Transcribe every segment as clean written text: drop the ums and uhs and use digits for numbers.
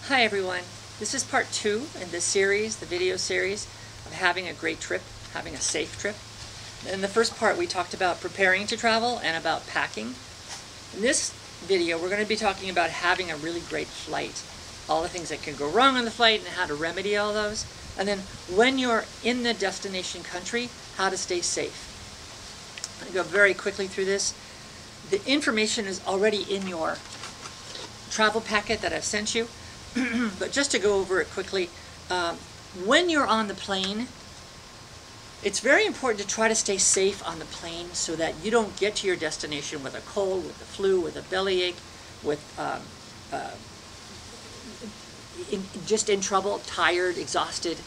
Hi everyone, this is part 2 in this series, the video series of having a great trip, having a safe trip. In the first part we talked about preparing to travel and about packing. In this video we're going to be talking about having a really great flight, all the things that can go wrong on the flight and how to remedy all those, and then when you're in the destination country, how to stay safe. I'm going to go very quickly through this. The information is already in your travel packet that I've sent you. But just to go over it quickly, when you're on the plane, it's very important to try to stay safe on the plane so that you don't get to your destination with a cold, with the flu, with a bellyache, with just in trouble, tired, exhausted,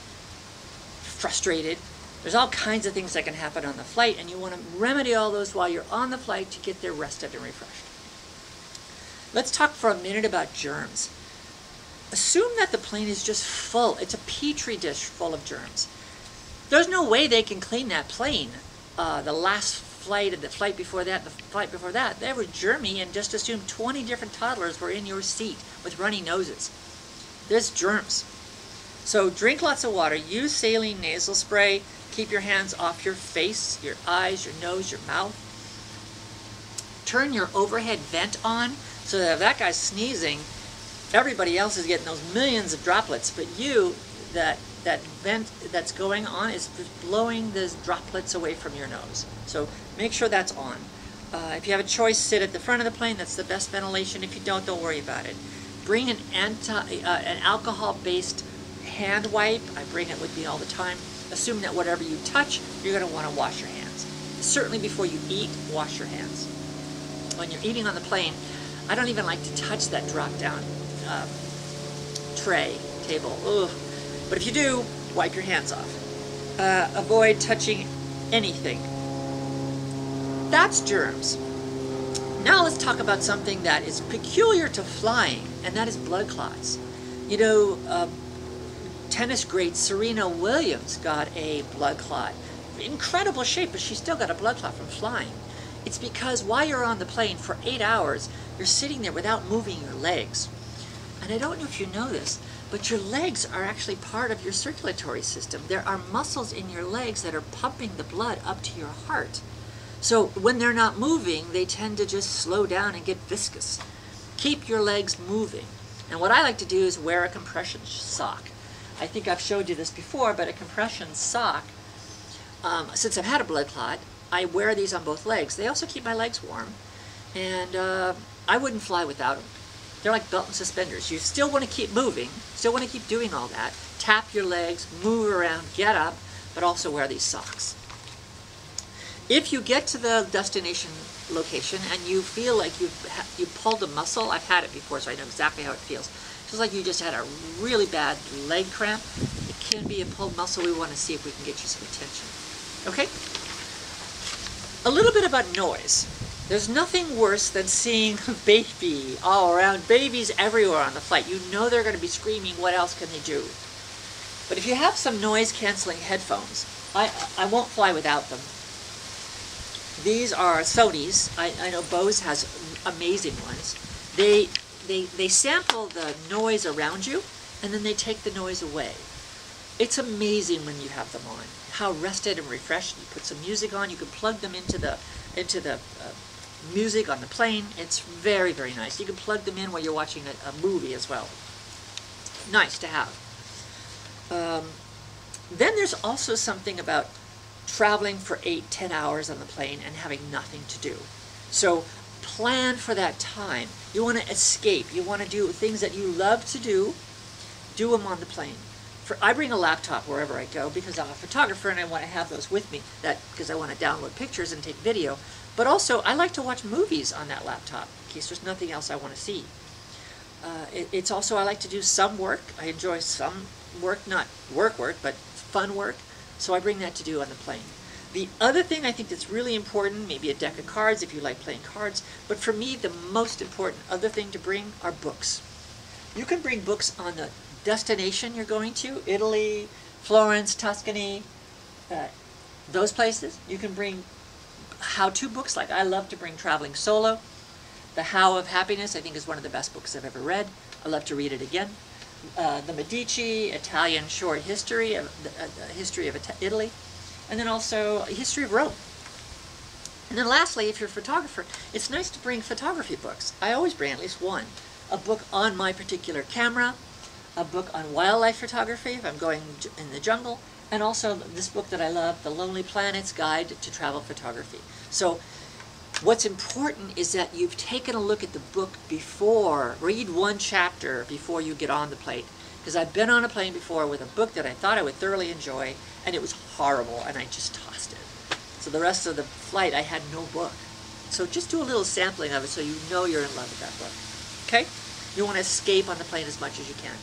frustrated. There's all kinds of things that can happen on the flight, and you want to remedy all those while you're on the flight to get there rested and refreshed. Let's talk for a minute about germs. Assume that the plane is just full. It's a petri dish full of germs. There's no way they can clean that plane. The last flight and the flight before that, the flight before that, they were germy, and just assume 20 different toddlers were in your seat with runny noses. There's germs. So drink lots of water, use saline nasal spray, keep your hands off your face, your eyes, your nose, your mouth. Turn your overhead vent on so that if that guy's sneezing, everybody else is getting those millions of droplets, but you, that vent that's going on is blowing those droplets away from your nose. So make sure that's on. If you have a choice, sit at the front of the plane. That's the best ventilation. If you don't worry about it. Bring an alcohol-based hand wipe. I bring it with me all the time. Assume that whatever you touch, you're going to want to wash your hands. Certainly before you eat, wash your hands. When you're eating on the plane, I don't even like to touch that drop-down table. Ugh. But if you do, wipe your hands off. Avoid touching anything. That's germs. Now let's talk about something that is peculiar to flying, and that is blood clots. You know, tennis great Serena Williams got a blood clot. Incredible shape, but she still got a blood clot from flying. It's because while you're on the plane for 8 hours, you're sitting there without moving your legs. And I don't know if you know this, but your legs are actually part of your circulatory system. There are muscles in your legs that are pumping the blood up to your heart. So when they're not moving, they tend to just slow down and get viscous. Keep your legs moving. And what I like to do is wear a compression sock. I think I've showed you this before, but a compression sock, since I've had a blood clot, I wear these on both legs. They also keep my legs warm, and I wouldn't fly without them. They're like belt and suspenders. You still want to keep moving, still want to keep doing all that. Tap your legs, move around, get up, but also wear these socks. If you get to the destination location and you feel like you pulled a muscle, I've had it before, so I know exactly how it feels. It feels like you just had a really bad leg cramp. It can be a pulled muscle. We want to see if we can get you some attention. Okay? A little bit about noise. There's nothing worse than seeing a baby all around, babies everywhere on the flight. You know they're going to be screaming. What else can they do? But if you have some noise-canceling headphones, I won't fly without them. These are Sony's. I know Bose has amazing ones. They sample the noise around you, and then they take the noise away. It's amazing when you have them on. How rested and refreshed. You put some music on. You can plug them into the music on the plane. It's very, very nice. You can plug them in while you're watching a movie as well. Nice to have. Then there's also something about traveling for 8-10 hours on the plane and having nothing to do. So plan for that time. You want to escape. You want to do things that you love to do. Do them on the plane. I bring a laptop wherever I go because I'm a photographer and I want to have those with me because I want to download pictures and take video. But also, I like to watch movies on that laptop in case there's nothing else I want to see. It's also, I like to do some work. I enjoy some work, not work, but fun work. So I bring that to do on the plane. The other thing I think that's really important, maybe a deck of cards if you like playing cards, but for me, the most important other thing to bring are books. You can bring books on the destination you're going to, Italy, Florence, Tuscany, those places. You can bring how-to books, like I love to bring Traveling Solo. The How of Happiness, I think, is one of the best books I've ever read. I love to read it again. the Medici, Italian short history of the history of Italy, and then also a history of Rome. And then lastly, if you're a photographer, it's nice to bring photography books. I always bring at least one. A book on my particular camera, a book on wildlife photography if I'm going in the jungle, and also this book that I love, The Lonely Planet's Guide to Travel Photography. So what's important is that you've taken a look at the book before, read one chapter before you get on the plane. Because I've been on a plane before with a book that I thought I would thoroughly enjoy, and it was horrible, and I just tossed it. So the rest of the flight, I had no book. So just do a little sampling of it so you know you're in love with that book. Okay? You want to escape on the plane as much as you can.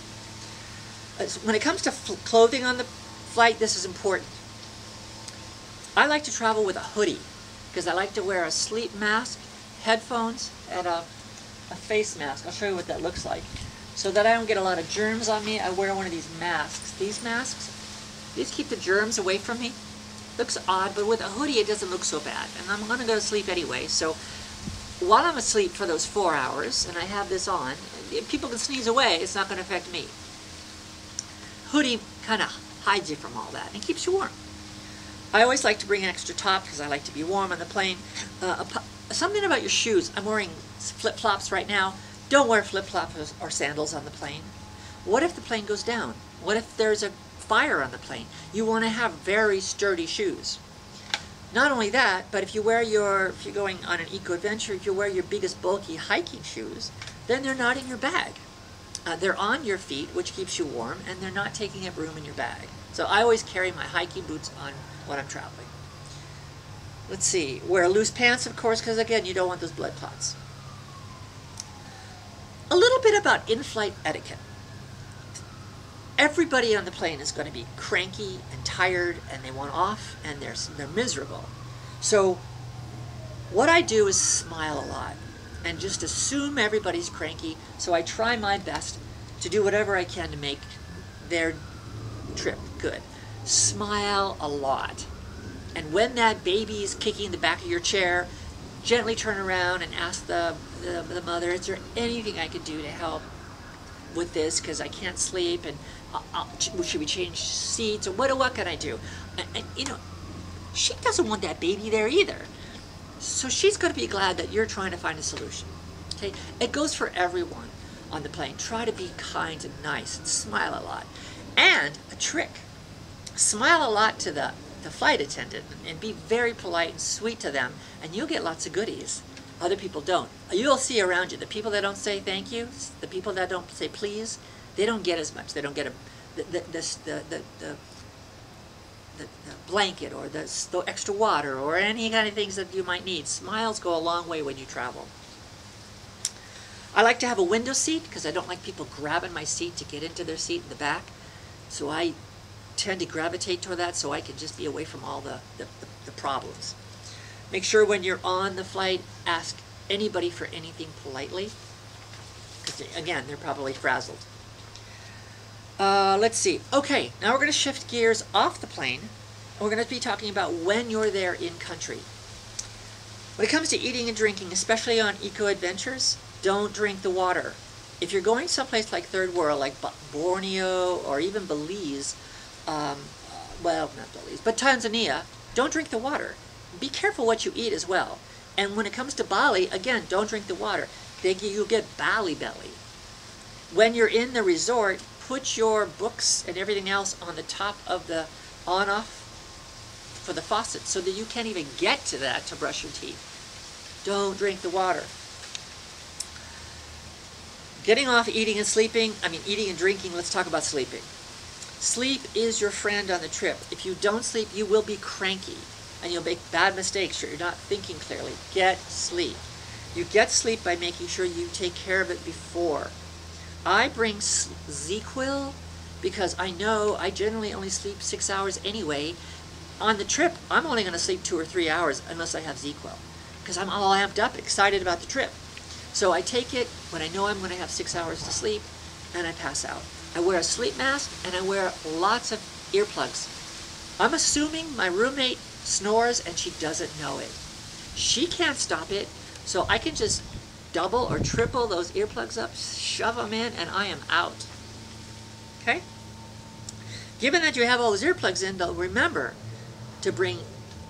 When it comes to clothing on the flight, this is important. I like to travel with a hoodie because I like to wear a sleep mask, headphones, and a face mask. I'll show you what that looks like. So that I don't get a lot of germs on me, I wear one of these masks. These masks, these keep the germs away from me. Looks odd, but with a hoodie it doesn't look so bad. And I'm going to go to sleep anyway, so while I'm asleep for those 4 hours, and I have this on, if people can sneeze away, it's not going to affect me. Hoodie kind of hides you from all that and keeps you warm. I always like to bring an extra top because I like to be warm on the plane. Something about your shoes. I'm wearing flip-flops right now. Don't wear flip-flops or sandals on the plane. What if the plane goes down? What if there's a fire on the plane? You want to have very sturdy shoes. Not only that, but if you're going on an eco-adventure, if you wear your biggest bulky hiking shoes, then they're not in your bag. They're on your feet, which keeps you warm, and they're not taking up room in your bag. So I always carry my hiking boots on when I'm traveling. Let's see, wear loose pants, of course, because again, you don't want those blood clots. A little bit about in-flight etiquette. Everybody on the plane is going to be cranky and tired, and they want off, and they're miserable. So what I do is smile a lot and just assume everybody's cranky. So I try my best to do whatever I can to make their trip good. Smile a lot. And when that baby is kicking the back of your chair, gently turn around and ask the mother, is there anything I could do to help with this, because I can't sleep, and should we change seats, or what can I do? And you know, she doesn't want that baby there either. So she's going to be glad that you're trying to find a solution. Okay? It goes for everyone on the plane. Try to be kind and nice and smile a lot. And a trick, smile a lot to the flight attendant and be very polite and sweet to them, and you'll get lots of goodies. Other people don't. You'll see around you, the people that don't say thank you, the people that don't say please, they don't get as much. They don't get the blanket or the extra water or any kind of things that you might need. Smiles go a long way when you travel. I like to have a window seat because I don't like people grabbing my seat to get into their seat in the back. So I tend to gravitate toward that so I can just be away from all the problems. Make sure when you're on the flight, ask anybody for anything politely, because again, they're probably frazzled. Let's see. Okay, now we're going to shift gears off the plane. We're going to be talking about when you're there in country. When it comes to eating and drinking, especially on eco-adventures, don't drink the water. If you're going someplace like Third World, like Borneo or even Belize, well, not Belize, but Tanzania, don't drink the water. Be careful what you eat as well. And when it comes to Bali, again, don't drink the water. You'll get Bali belly. When you're in the resort, put your books and everything else on the top of the on-off for the faucet so that you can't even get to that to brush your teeth. Don't drink the water. Getting off eating and sleeping, eating and drinking, let's talk about sleeping. Sleep is your friend on the trip. If you don't sleep, you will be cranky and you'll make bad mistakes or you're not thinking clearly. Get sleep. You get sleep by making sure you take care of it before. I bring ZzzQuil because I know I generally only sleep 6 hours anyway. On the trip, I'm only going to sleep 2 or 3 hours unless I have ZzzQuil because I'm all amped up, excited about the trip. So I take it when I know I'm going to have 6 hours to sleep and I pass out. I wear a sleep mask and I wear lots of earplugs. I'm assuming my roommate snores and she doesn't know it. She can't stop it, so I can just double or triple those earplugs up, shove them in, and I am out. Okay? Given that you have all those earplugs in, though, remember to bring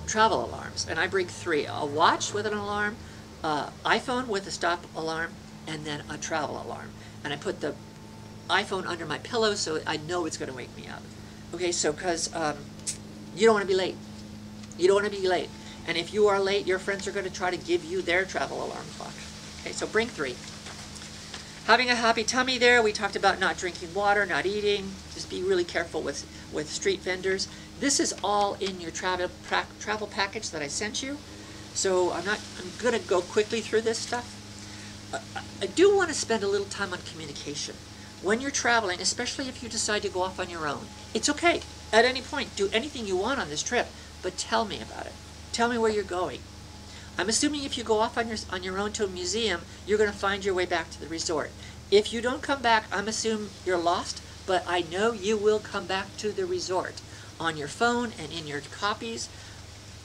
travel alarms. And I bring 3. A watch with an alarm, iPhone with a stop alarm, and then a travel alarm. And I put the iPhone under my pillow so I know it's going to wake me up. Okay, so because you don't want to be late. You don't want to be late. And if you are late, your friends are going to try to give you their travel alarm clock. Okay, so bring 3. Having a happy tummy there, we talked about not drinking water, not eating. Just be really careful with street vendors. This is all in your travel package that I sent you. So I'm going to go quickly through this stuff. I do want to spend a little time on communication. When you're traveling, especially if you decide to go off on your own, it's okay. At any point, do anything you want on this trip, but tell me about it. Tell me where you're going. I'm assuming if you go off on your own to a museum, you're going to find your way back to the resort. If you don't come back, I'm assuming you're lost, but I know you will come back to the resort. On your phone and in your copies,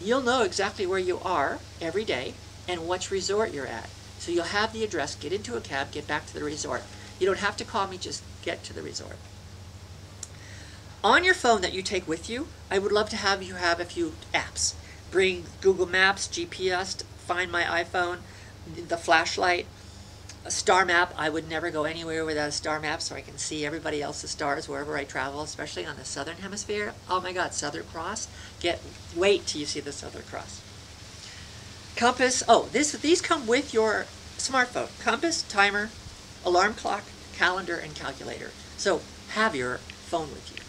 you'll know exactly where you are every day and which resort you're at. So you'll have the address, get into a cab, get back to the resort. You don't have to call me, just get to the resort. On your phone that you take with you, I would love to have you have a few apps. Bring Google Maps, GPS, Find My iPhone, the flashlight, a star map. I would never go anywhere without a star map so I can see everybody else's stars wherever I travel, especially on the southern hemisphere. Oh my God, Southern Cross. Wait till you see the Southern Cross. Compass. Oh, these come with your smartphone. Compass, timer, alarm clock, calendar, and calculator. So have your phone with you.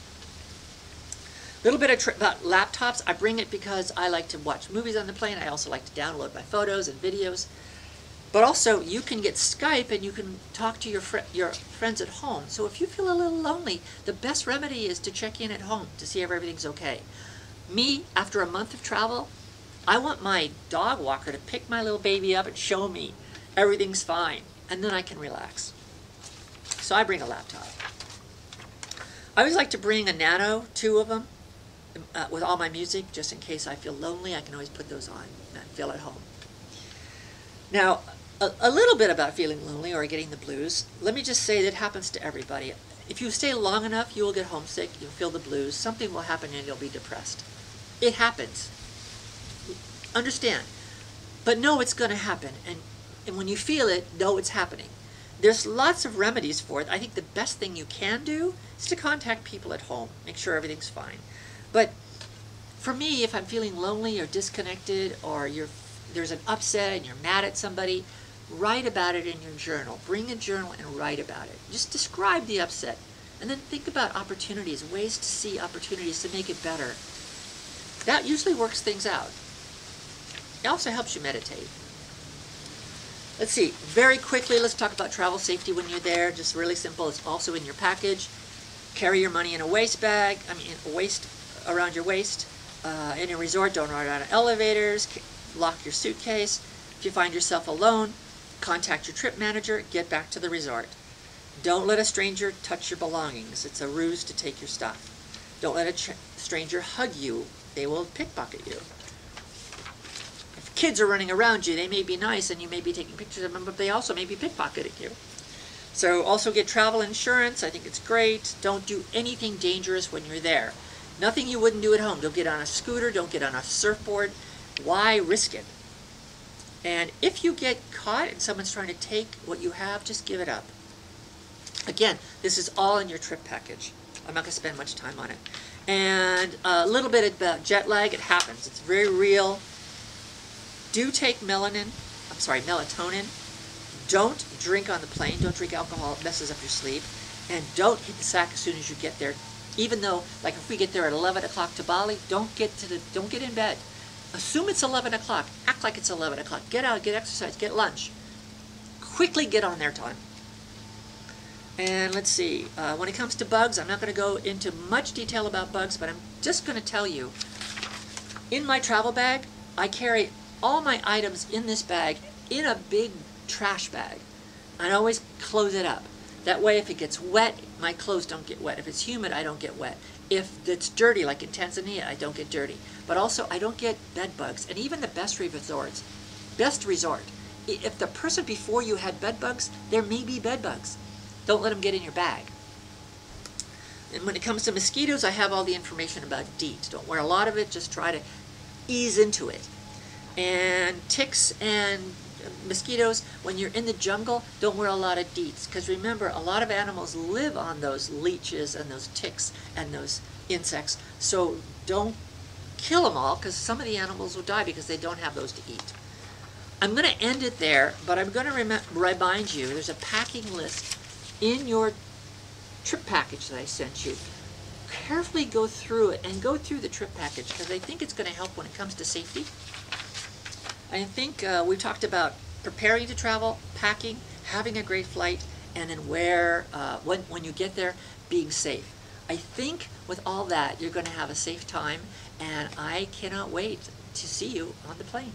A little bit about laptops. I bring it because I like to watch movies on the plane. I also like to download my photos and videos. But also, you can get Skype and you can talk to your friends at home. So if you feel a little lonely, the best remedy is to check in at home to see if everything's okay. Me, after a month of travel, I want my dog walker to pick my little baby up and show me everything's fine. And then I can relax. So I bring a laptop. I always like to bring a Nano, 2 of them, with all my music, just in case I feel lonely. I can always put those on and feel at home. Now, a little bit about feeling lonely or getting the blues. Let me just say that happens to everybody. If you stay long enough, you will get homesick, you'll feel the blues, something will happen and you'll be depressed. It happens. Understand. But know it's going to happen. And when you feel it, know it's happening. There's lots of remedies for it. I think the best thing you can do is to contact people at home. Make sure everything's fine. But for me, if I'm feeling lonely or disconnected or there's an upset and you're mad at somebody, write about it in your journal. Bring a journal and write about it. Just describe the upset. And then think about opportunities, ways to see opportunities to make it better. That usually works things out. It also helps you meditate. Let's see, very quickly, let's talk about travel safety when you're there. Just really simple. It's also in your package. Carry your money in a waist bag, a waist around your waist. In a resort, don't ride on elevators. Lock your suitcase. If you find yourself alone, contact your trip manager. Get back to the resort. Don't let a stranger touch your belongings. It's a ruse to take your stuff. Don't let a stranger hug you. They will pickpocket you. If kids are running around you, they may be nice and you may be taking pictures of them, but they also may be pickpocketing you. So also get travel insurance. I think it's great. Don't do anything dangerous when you're there. Nothing you wouldn't do at home. Don't get on a scooter. Don't get on a surfboard. Why risk it? And if you get caught and someone's trying to take what you have, just give it up. Again, this is all in your trip package. I'm not going to spend much time on it. And a little bit about jet lag. It happens. It's very real. Do take melatonin. Don't drink on the plane. Don't drink alcohol. It messes up your sleep. And don't hit the sack as soon as you get there. Even though, like if we get there at 11 o'clock to Bali, don't get in bed. Assume it's 11 o'clock. Act like it's 11 o'clock. Get out, get exercise, get lunch. Quickly get on their time. And let's see, when it comes to bugs, I'm not going to go into much detail about bugs, but I'm just going to tell you, in my travel bag, I carry all my items in this bag in a big trash bag. I always close it up. That way, if it gets wet, my clothes don't get wet. If it's humid, I don't get wet. If it's dirty, like in Tanzania, I don't get dirty. But also, I don't get bed bugs. And even the best resort, if the person before you had bed bugs, there may be bed bugs. Don't let them get in your bag. And when it comes to mosquitoes, I have all the information about DEET. Don't wear a lot of it, just try to ease into it. And ticks and mosquitoes, when you're in the jungle, don't wear a lot of DEETs, because remember, a lot of animals live on those leeches and those ticks and those insects, so don't kill them all, because some of the animals will die because they don't have those to eat. I'm going to end it there, but I'm going to remind you, there's a packing list in your trip package that I sent you. Carefully go through it and go through the trip package, because I think it's going to help when it comes to safety. I think we talked about preparing to travel, packing, having a great flight, and then when you get there, being safe. I think with all that, you're going to have a safe time, and I cannot wait to see you on the plane.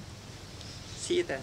See you then.